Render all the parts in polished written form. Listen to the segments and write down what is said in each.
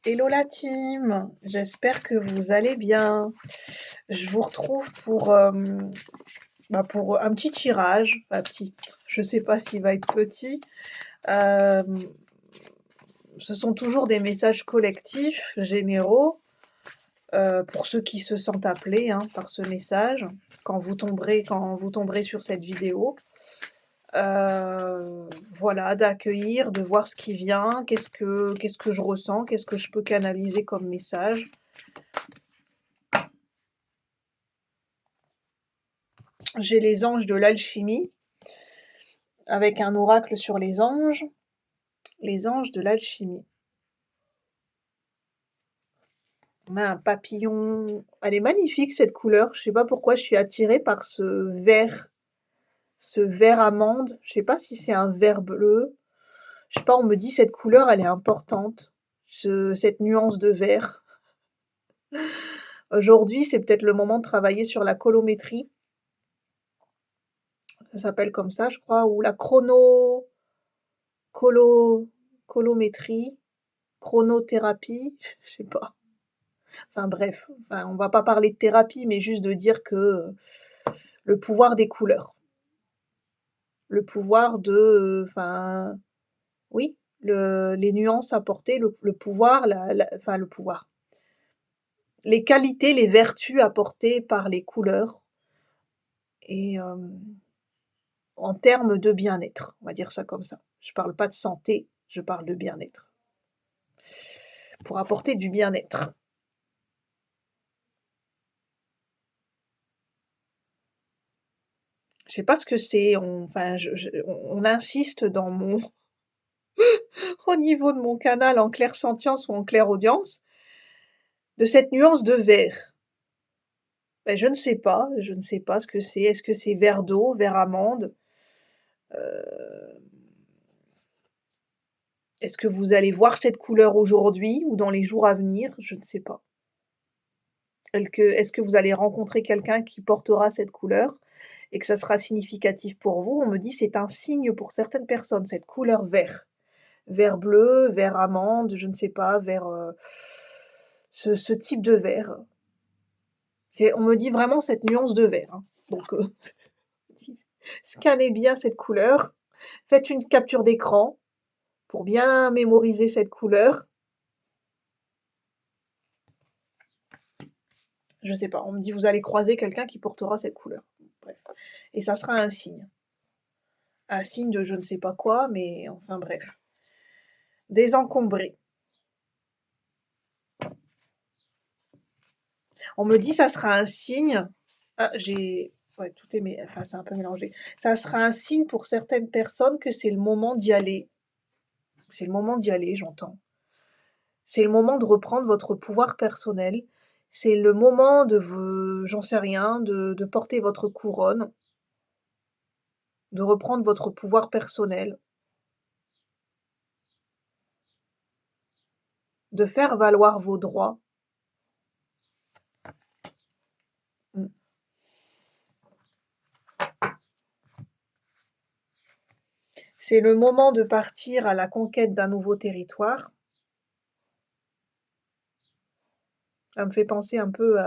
Hello la team, j'espère que vous allez bien. Je vous retrouve pour un petit tirage, enfin petit, je sais pas s'il va être petit. Euh, Ce sont toujours des messages collectifs, généraux, pour ceux qui se sentent appelés par ce message, quand vous tomberez sur cette vidéo. Voilà, d'accueillir, de voir ce qui vient, qu'est-ce que je ressens, qu'est-ce que je peux canaliser comme message. J'ai les anges de l'alchimie, avec un oracle sur les anges de l'alchimie. On a un papillon, elle est magnifique cette couleur, je sais pas pourquoi je suis attirée par ce vert amande, je sais pas si c'est un vert bleu, je sais pas, on me dit cette couleur elle est importante, cette nuance de vert. Aujourd'hui c'est peut-être le moment de travailler sur la colométrie, ça s'appelle comme ça je crois, ou la colo, colométrie, chronothérapie, je sais pas. Enfin bref, on va pas parler de thérapie, mais juste de dire que le pouvoir des couleurs. Le pouvoir oui, les nuances apportées, le pouvoir, le pouvoir. Les qualités, les vertus apportées par les couleurs et en termes de bien-être, on va dire ça comme ça. Je parle pas de santé, je parle de bien-être. Pour apporter du bien-être. Je sais pas ce que c'est, on insiste au niveau de mon canal en clairsentience ou en clairaudience, de cette nuance de vert. Ben, je ne sais pas ce que c'est. Est-ce que c'est vert d'eau, vert amande? Est-ce que vous allez voir cette couleur aujourd'hui ou dans les jours à venir? Je ne sais pas. Est-ce que vous allez rencontrer quelqu'un qui portera cette couleur et que ça sera significatif pour vous? On me dit c'est un signe pour certaines personnes, cette couleur vert. Vert bleu, vert amande, je ne sais pas, vert ce type de vert. On me dit vraiment cette nuance de vert. Donc, scannez bien cette couleur. Faites une capture d'écran pour bien mémoriser cette couleur. Je sais pas, on me dit vous allez croiser quelqu'un qui portera cette couleur. Bref. Et ça sera un signe. Un signe de je ne sais pas quoi, mais enfin bref. Désencombré. On me dit ça sera un signe. Ah, ouais, c'est un peu mélangé. Ça sera un signe pour certaines personnes que c'est le moment d'y aller. C'est le moment d'y aller, j'entends. C'est le moment de reprendre votre pouvoir personnel. C'est le moment j'en sais rien, de porter votre couronne, de reprendre votre pouvoir personnel, de faire valoir vos droits. Mm. C'est le moment de partir à la conquête d'un nouveau territoire. Ça me fait penser un peu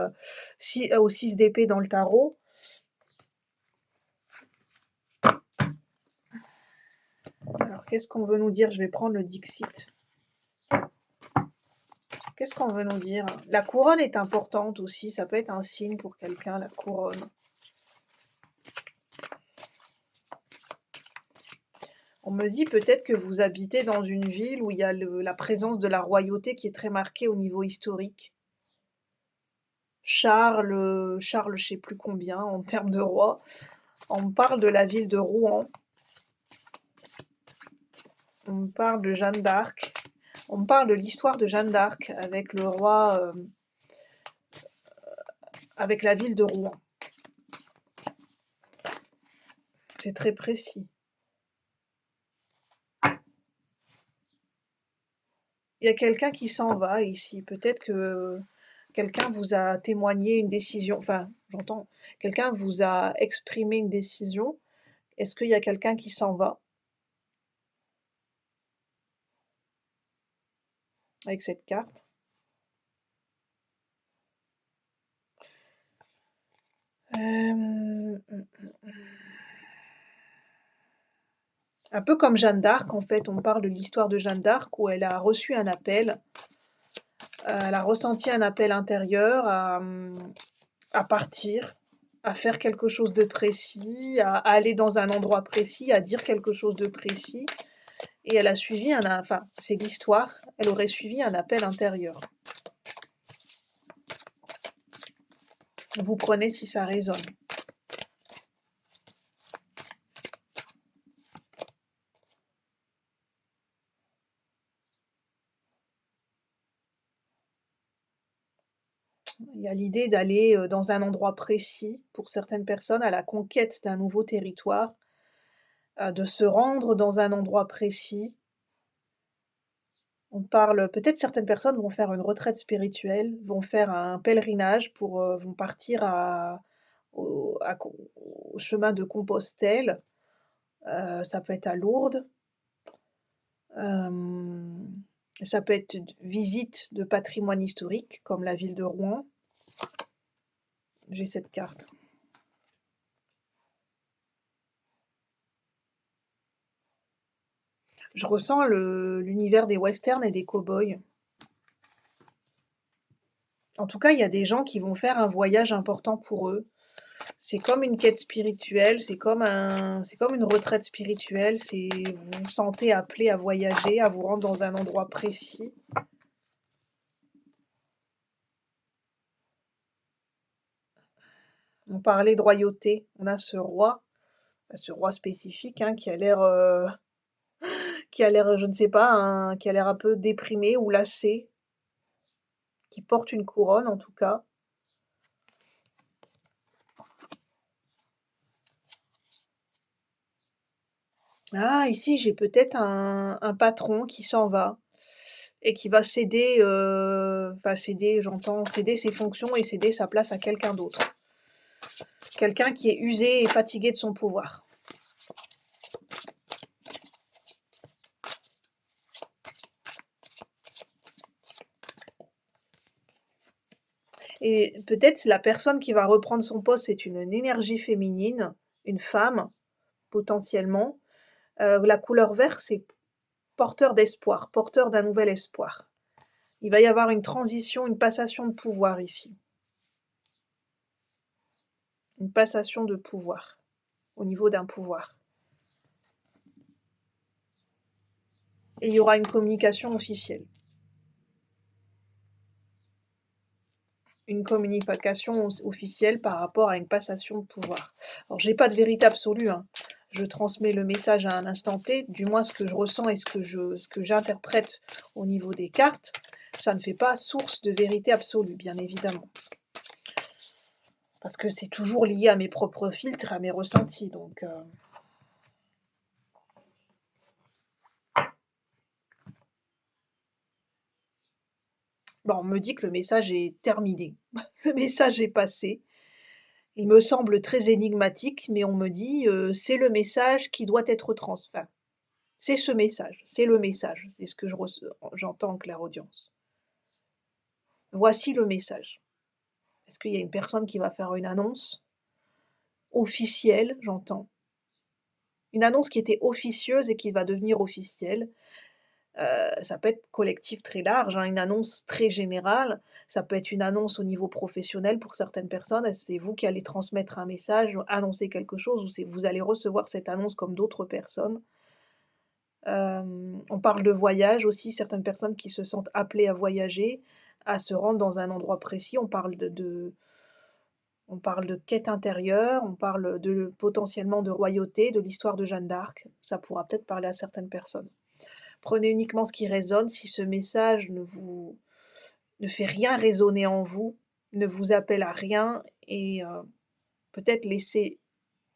au 6 d'épée dans le tarot. Alors, qu'est-ce qu'on veut nous dire? Je vais prendre le Dixit. Qu'est-ce qu'on veut nous dire? La couronne est importante aussi, ça peut être un signe pour quelqu'un, la couronne. On me dit peut-être que vous habitez dans une ville où il y a la présence de la royauté qui est très marquée au niveau historique. Charles, je sais plus combien en termes de roi. On me parle de la ville de Rouen. On me parle de Jeanne d'Arc. On me parle de l'histoire de Jeanne d'Arc avec le roi, avec la ville de Rouen. C'est très précis. Il y a quelqu'un qui s'en va ici. Peut-être que quelqu'un vous a témoigné une décision. Enfin, j'entends. Quelqu'un vous a exprimé une décision. Est-ce qu'il y a quelqu'un qui s'en va? avec cette carte. Un peu comme Jeanne d'Arc, en fait, on parle de l'histoire de Jeanne d'Arc où elle a reçu un appel, elle a ressenti un appel intérieur à partir, à faire quelque chose de précis, à aller dans un endroit précis, à dire quelque chose de précis et elle a suivi enfin, c'est l'histoire, elle aurait suivi un appel intérieur. Vous prenez si ça résonne. Il y a l'idée d'aller, dans un endroit précis, pour certaines personnes, à la conquête d'un nouveau territoire, de se rendre dans un endroit précis. On parle peut-être certaines personnes vont faire une retraite spirituelle, vont faire un pèlerinage vont partir au chemin de Compostelle, ça peut être à Lourdes, hem, ça peut être d visite de patrimoine historique comme la ville de Rouen. J'ai cette carte. Je ressens l'univers des westerns et des cow-boys. En tout cas, il y a des gens qui vont faire un voyage important pour eux. C'est comme une quête spirituelle, c'est comme une retraite spirituelle, vous vous sentez appelé à voyager, à vous rendre dans un endroit précis. On parlait de royauté, on a ce roi spécifique, hein, qui a l'air, je ne sais pas, qui a l'air un peu déprimé ou lassé, qui porte une couronne en tout cas. Ah ici j'ai peut-être un patron qui s'en va et qui va céder, j'entends céder ses fonctions et céder sa place à quelqu'un d'autre. Quelqu'un qui est usé et fatigué de son pouvoir. Et peut-être la personne qui va reprendre son poste, c'est une énergie féminine, une femme potentiellement. La couleur vert, c'est porteur d'espoir, porteur d'un nouvel espoir. Il va y avoir une transition, une passation de pouvoir ici. Une passation de pouvoir, au niveau d'un pouvoir. Et il y aura une communication officielle. Une communication officielle par rapport à une passation de pouvoir. Alors j'ai pas de vérité absolue, hein. Je transmets le message à un instant T, du moins ce que je ressens et ce que j'interprète au niveau des cartes, ça ne fait pas source de vérité absolue, bien évidemment. Parce que c'est toujours lié à mes propres filtres, à mes ressentis, donc bon, on me dit que le message est terminé. Le message est passé. Il me semble très énigmatique, mais on me dit, c'est le message qui doit être enfin, c'est ce message, c'est le message, c'est ce que j'entends en clairaudience. Voici le message. Est-ce qu'il y a une personne qui va faire une annonce officielle, j'entends? Une annonce qui était officieuse et qui va devenir officielle. Ça peut être collectif très large, hein, une annonce très générale. Ça peut être une annonce au niveau professionnel pour certaines personnes. C'est vous qui allez transmettre un message, annoncer quelque chose ou c'est vous allez recevoir cette annonce comme d'autres personnes. On parle de voyage aussi, certaines personnes qui se sentent appelées à voyager, à se rendre dans un endroit précis. On parle de quête intérieure, on parle potentiellement de royauté, de l'histoire de Jeanne d'Arc. Ça pourra peut-être parler à certaines personnes. Prenez uniquement ce qui résonne. Si ce message ne fait rien résonner en vous, ne vous appelle à rien et peut-être laissez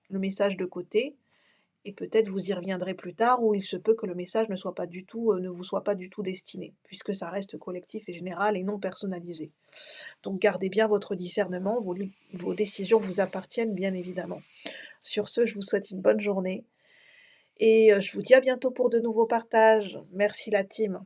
le message de côté et peut-être vous y reviendrez plus tard ou il se peut que le message ne vous soit pas du tout destiné, puisque ça reste collectif et général et non personnalisé. Donc gardez bien votre discernement, vos décisions vous appartiennent bien évidemment. Sur ce, je vous souhaite une bonne journée et je vous dis à bientôt pour de nouveaux partages. Merci la team.